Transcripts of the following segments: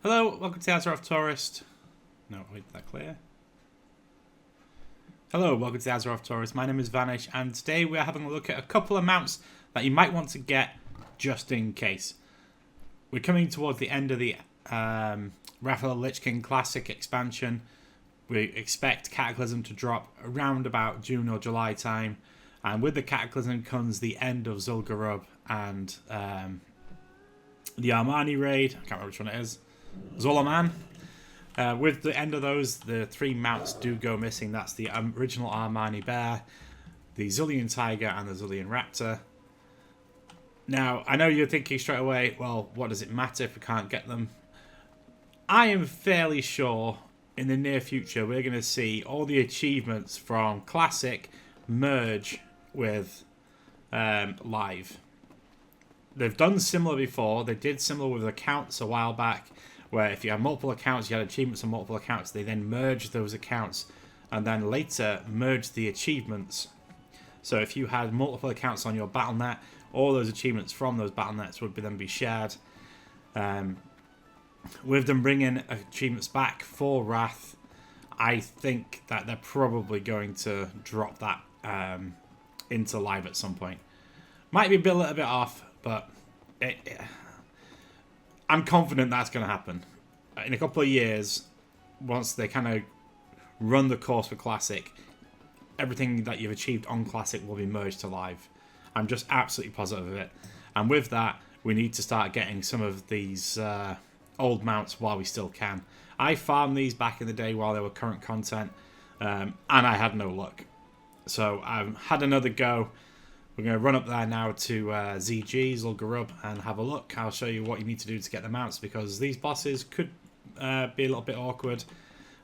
Hello, welcome to Azeroth Tourist. No, wait, that clear? Hello, welcome to Azeroth Tourist. My name is Vanish, and today we are having a look at a couple of mounts that you might want to get just in case. We're coming towards the end of the Wrath of the Lich King Classic expansion. We expect Cataclysm to drop around about June or July time, and with the Cataclysm comes the end of Zul'Gurub and the Armani raid. I can't remember which one it is. Zolaman. With the end of those, the three mounts do go missing. That's the original Armani Bear, the Zullian Tiger, and the Zullian Raptor. Now, I know you're thinking straight away, well, what does it matter if we can't get them? I am fairly sure in the near future we're going to see all the achievements from Classic merge with Live. They've done similar before. They did similar with accounts a while back, where if you have multiple accounts, you had achievements on multiple accounts. They then merged those accounts and then later merged the achievements. So if you had multiple accounts on your Battle.net, all those achievements from those Battle.nets would then be shared. With them bringing achievements back for Wrath, I think that they're probably going to drop that into Live at some point. Might be a little bit off, but I'm confident that's going to happen. In a couple of years, once they kind of run the course for Classic, everything that you've achieved on Classic will be merged to Live. I'm just absolutely positive of it. And with that, we need to start getting some of these old mounts while we still can. I farmed these back in the day while they were current content, and I had no luck. So I've had another go. We're going to run up there now to ZG, Zul'Gurub, and have a look. I'll show you what you need to do to get the mounts, because these bosses could be a little bit awkward.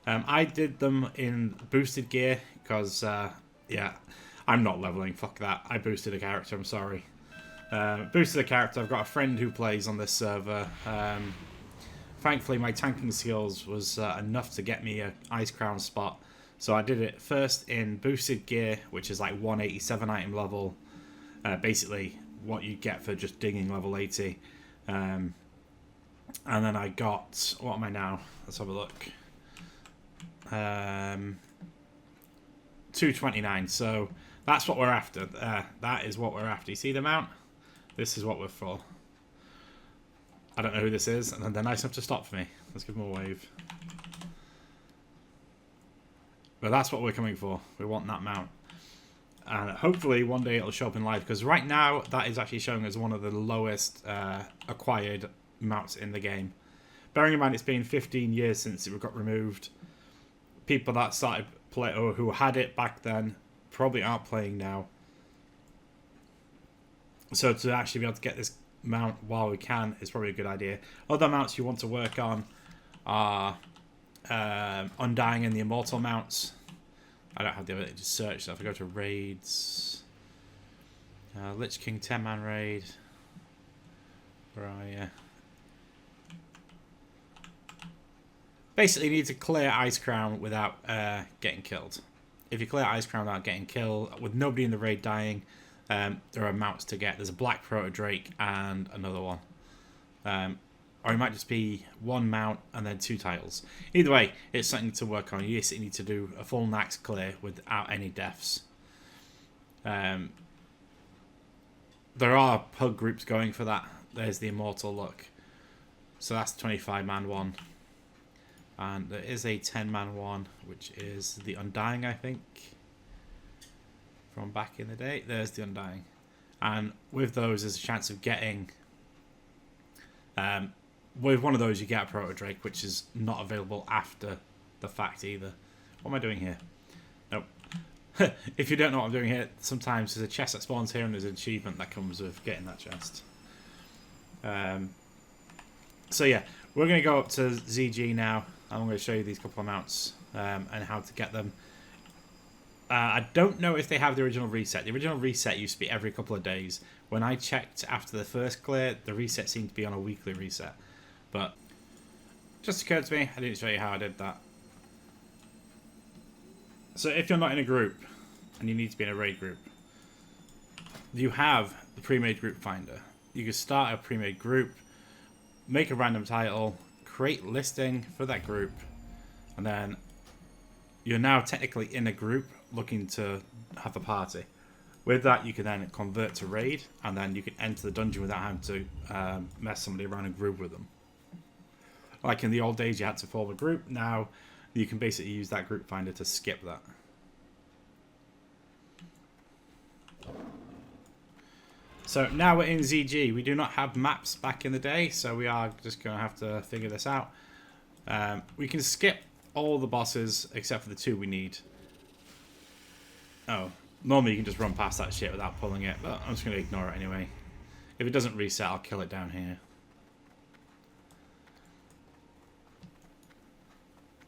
I did them in boosted gear, because, yeah, I'm not leveling. Fuck that. I boosted a character, I'm sorry. Boosted a character. I've got a friend who plays on this server. Thankfully, my tanking skills was enough to get me an Ice Crown spot. So I did it first in boosted gear, which is like 187 item level. Basically what you get for just digging level 80. And then I got, what am I now? Let's have a look. 229. So that's what we're after. That is what we're after. You see the mount? This is what we're for. I don't know who this is, and they're nice enough to stop for me. Let's give them a wave. But that's what we're coming for. We want that mount. And hopefully one day it'll show up in Live, because right now that is actually showing as one of the lowest acquired mounts in the game. Bearing in mind it's been 15 years since it got removed. People that started play or who had it back then probably aren't playing now. So to actually be able to get this mount while we can is probably a good idea. Other mounts you want to work on are Undying and the Immortal mounts. I don't have the ability to search, so if I go to raids, Lich King 10-man raid, where are you? Basically, you need to clear Ice Crown without getting killed. If you clear Ice Crown without getting killed, with nobody in the raid dying, there are mounts to get. There's a Black Proto Drake and another one. Or it might just be one mount and then two titles. Either way, it's something to work on. You just need to do a full Nax clear without any deaths. There are pug groups going for that. There's the Immortal look. So that's the 25-man one. And there is a 10-man one, which is the Undying, I think. From back in the day. There's the Undying. And with those, there's a chance of getting... with one of those, you get a Proto Drake, which is not available after the fact either. What am I doing here? Nope. If you don't know what I'm doing here, sometimes there's a chest that spawns here and there's an achievement that comes with getting that chest. So yeah, we're going to go up to ZG now. I'm going to show you these couple of mounts and how to get them. I don't know if they have the original reset. The original reset used to be every couple of days. When I checked after the first clear, the reset seemed to be on a weekly reset. But just occurred to me, I didn't show you how I did that. So if you're not in a group, and you need to be in a raid group, you have the pre-made group finder. You can start a pre-made group, make a random title, create listing for that group, and then you're now technically in a group looking to have a party. With that, you can then convert to raid, and then you can enter the dungeon without having to mess somebody around and group with them. Like in the old days, you had to form a group. Now you can basically use that group finder to skip that. So now we're in ZG. We do not have maps back in the day, so we are just going to have to figure this out. We can skip all the bosses except for the 2 we need. Oh, normally you can just run past that shit without pulling it, but I'm just going to ignore it anyway. If it doesn't reset, I'll kill it down here.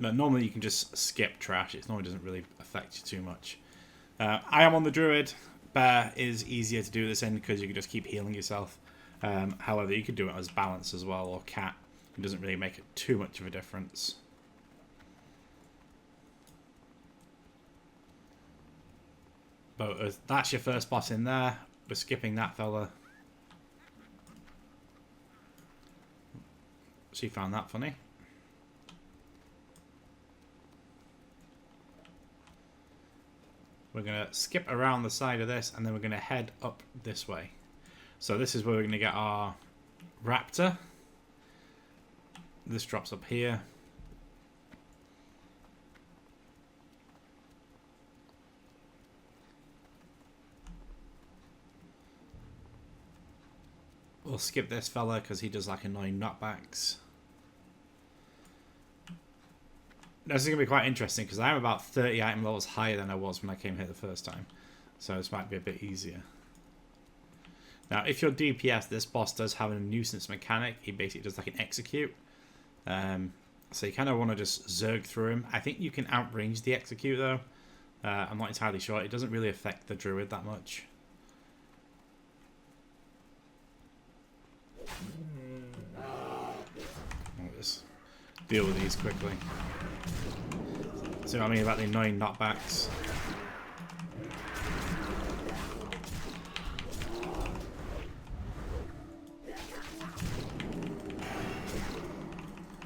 But normally you can just skip trash. It normally doesn't really affect you too much. I am on the Druid. Bear is easier to do this in because you can just keep healing yourself. However, you could do it as balance as well, or cat. It doesn't really make it too much of a difference. But that's your first boss in there. We're skipping that fella. She found that funny. We're going to skip around the side of this, and then we're going to head up this way. So this is where we're going to get our raptor. This drops up here. We'll skip this fella because he does like annoying knockbacks. This is going to be quite interesting because I am about 30 item levels higher than I was when I came here the first time. So this might be a bit easier. Now, if you're DPS, this boss does have a nuisance mechanic. He basically does like an execute. So you kind of want to just zerg through him. I think you can outrange the execute though. I'm not entirely sure. It doesn't really affect the druid that much. I'll just deal with these quickly. See what I mean about the annoying knockbacks?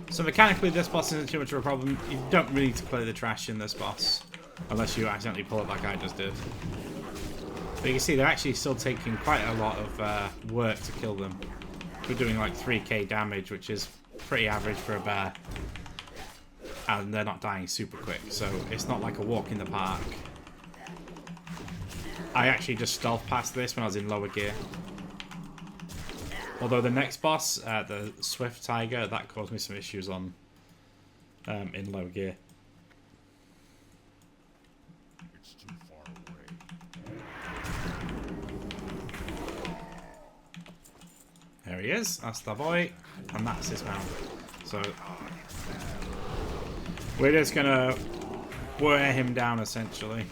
So mechanically this boss isn't too much of a problem. You don't really need to play the trash in this boss. Unless you accidentally pull it like I just did. But you can see they're actually still taking quite a lot of work to kill them. We're doing like 3k damage, which is pretty average for a bear. And they're not dying super quick, so it's not like a walk in the park. I actually just stealth past this when I was in lower gear. Although the next boss, the Swift Tiger, that caused me some issues on in lower gear. It's too far away. There he is, that's the boy, and that's his mount. So we're just gonna wear him down essentially.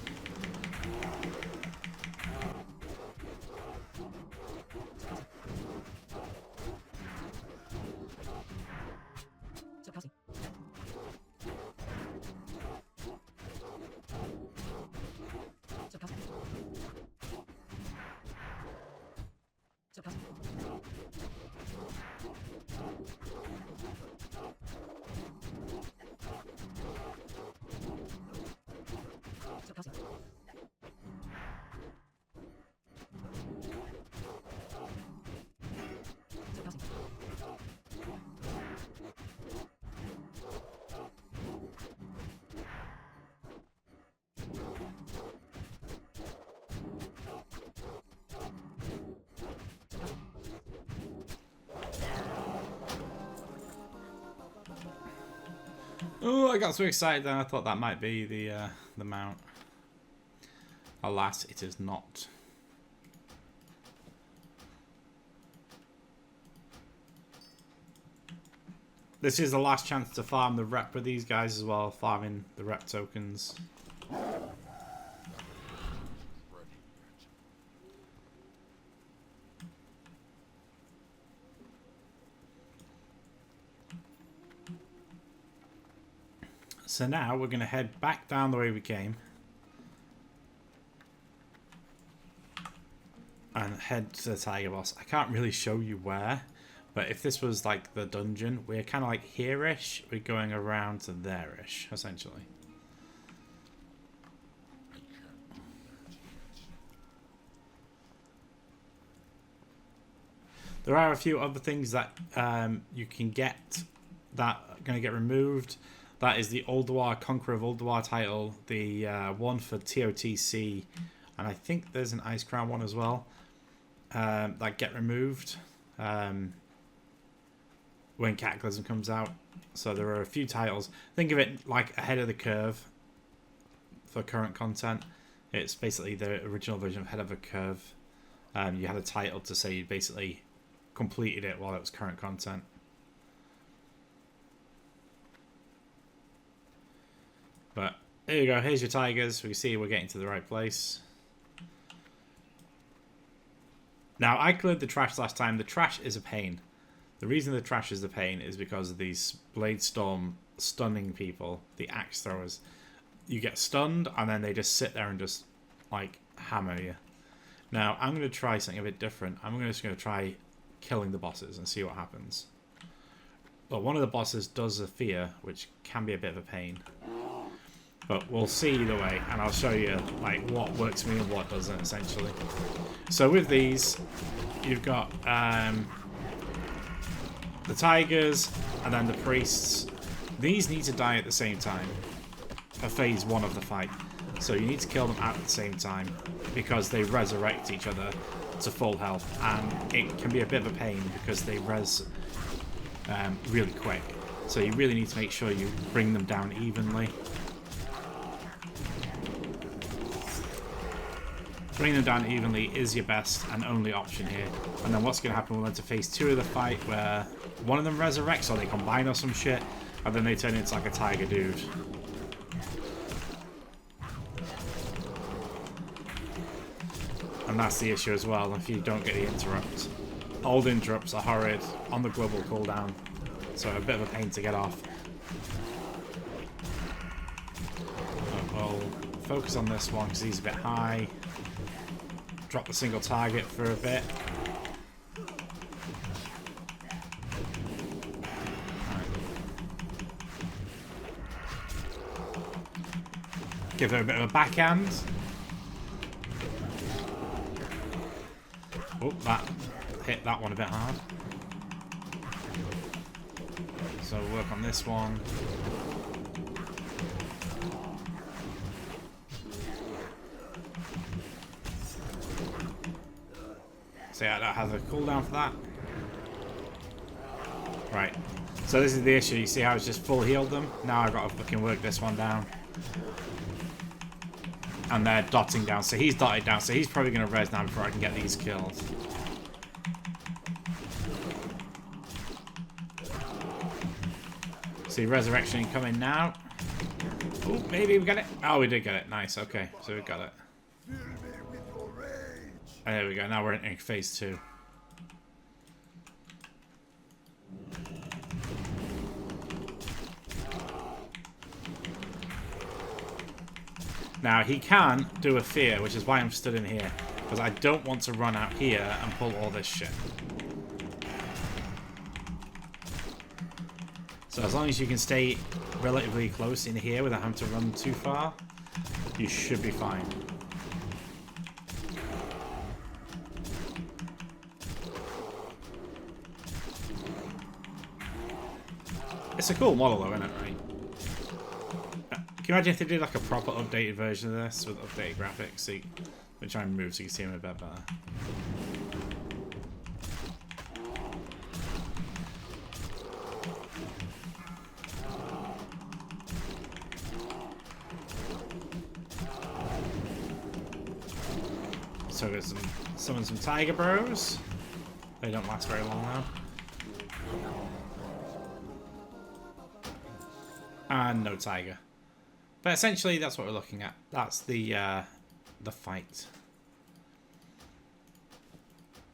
Oh, I got so excited then I thought that might be the mount. Alas, it is not. This is the last chance to farm the rep with these guys as well, farming the rep tokens. So now we're going to head back down the way we came. And head to the Tiger Boss. I can't really show you where, But if this was like the dungeon, we're kind of like here-ish. We're going around to there-ish, essentially. I can't do that yet. There are a few other things that you can get that are going to get removed. That is the Ulduar Conqueror of Ulduar title, the one for TOTC, and I think there's an Icecrown one as well that get removed when Cataclysm comes out. So there are a few titles. Think of it like ahead of the curve for current content. It's basically the original version of Ahead of the Curve. You had a title to say you basically completed it while it was current content. But here you go, here's your tigers. We can see we're getting to the right place. Now, I cleared the trash last time. The trash is a pain. The reason the trash is a pain is because of these Blade Storm stunning people, the axe throwers. You get stunned and then they just sit there and just like hammer you. Now, I'm going to try something a bit different. I'm just going to try killing the bosses and see what happens. But one of the bosses does a fear, which can be a bit of a pain. But we'll see either way, and I'll show you like what works for me and what doesn't, essentially. So with these, you've got the tigers and then the priests. These need to die at the same time for phase 1 of the fight. So you need to kill them at the same time because they resurrect each other to full health, and it can be a bit of a pain because they res really quick. So you really need to make sure you bring them down evenly. Bringing them down evenly is your best and only option here. And then what's going to happen, we'll enter phase 2 of the fight where one of them resurrects or they combine or some shit, and then they turn into like a tiger dude. And that's the issue as well if you don't get the interrupt. Old interrupts are horrid on the global cooldown, so a bit of a pain to get off. We'll focus on this one because he's a bit high. Drop the single target for a bit. Give her a bit of a backhand. Oh, that hit that one a bit hard. So work on this one. So yeah, that has a cooldown for that. Right. So this is the issue. You see how it's just full healed them? Now I've got to fucking work this one down. And they're dotting down. So he's dotted down. So he's probably going to res now before I can get these killed. See resurrection coming now. Oh, maybe we got it. Oh, we did get it. Nice. Okay. So we got it. And there we go. Now we're entering phase 2. Now he can do a fear, which is why I'm stood in here, because I don't want to run out here and pull all this shit. So as long as you can stay relatively close in here without having to run too far, you should be fine. It's a cool model though, isn't it, right? Can you imagine if they did like a proper updated version of this with updated graphics? So you can try and move so you can see them a bit better. So there's summon some Tiger Bros. They don't last very long now. And no tiger. But essentially that's what we're looking at. That's the fight.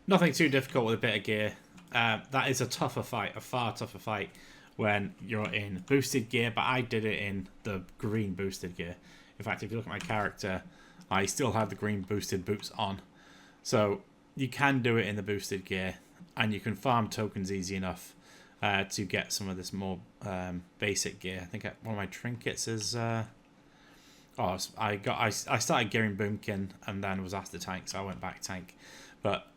Nothing too difficult with a bit of gear. That is a tougher fight, a far tougher fight when you're in boosted gear, but I did it in the green boosted gear. In fact, if you look at my character, I still have the green boosted boots on. So you can do it in the boosted gear. and you can farm tokens easy enough to get some of this more basic gear. I think one of my trinkets is. I started gearing Boomkin and then was asked to tank, so I went back tank. But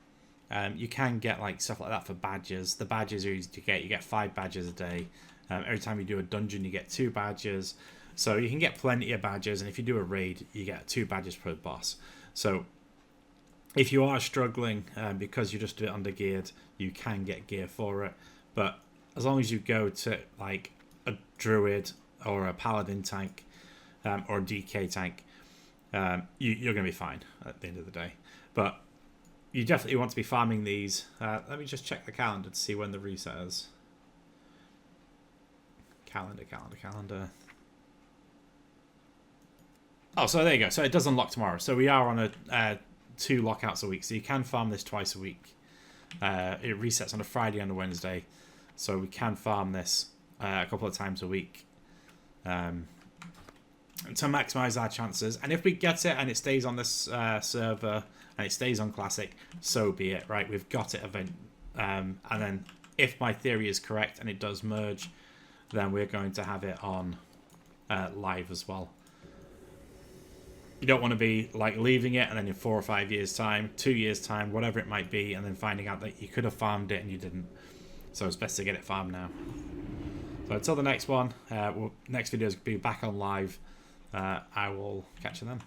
you can get like stuff like that for badges. The badges are easy to get. You get 5 badges a day. Every time you do a dungeon, you get 2 badges. So you can get plenty of badges, and if you do a raid, you get 2 badges per boss. So if you are struggling because you're just a bit under-geared, you can get gear for it. But as long as you go to like a druid or a paladin tank or a DK tank, you're going to be fine at the end of the day. But you definitely want to be farming these. Let me just check the calendar to see when the reset is. Calendar. Oh, so there you go. So it does unlock tomorrow. So we are on a 2 lockouts a week. So you can farm this twice a week. It resets on a Friday and a Wednesday. So we can farm this a couple of times a week to maximize our chances. And if we get it and it stays on this server and it stays on Classic, so be it, right? We've got it event. And then if my theory is correct and it does merge, then we're going to have it on live as well. You don't want to be like leaving it and then in 4 or 5 years time, 2 years time, whatever it might be, and then finding out that you could have farmed it and you didn't. So it's best to get it farmed now. So until the next one, next video is going to be back on live. I will catch you then.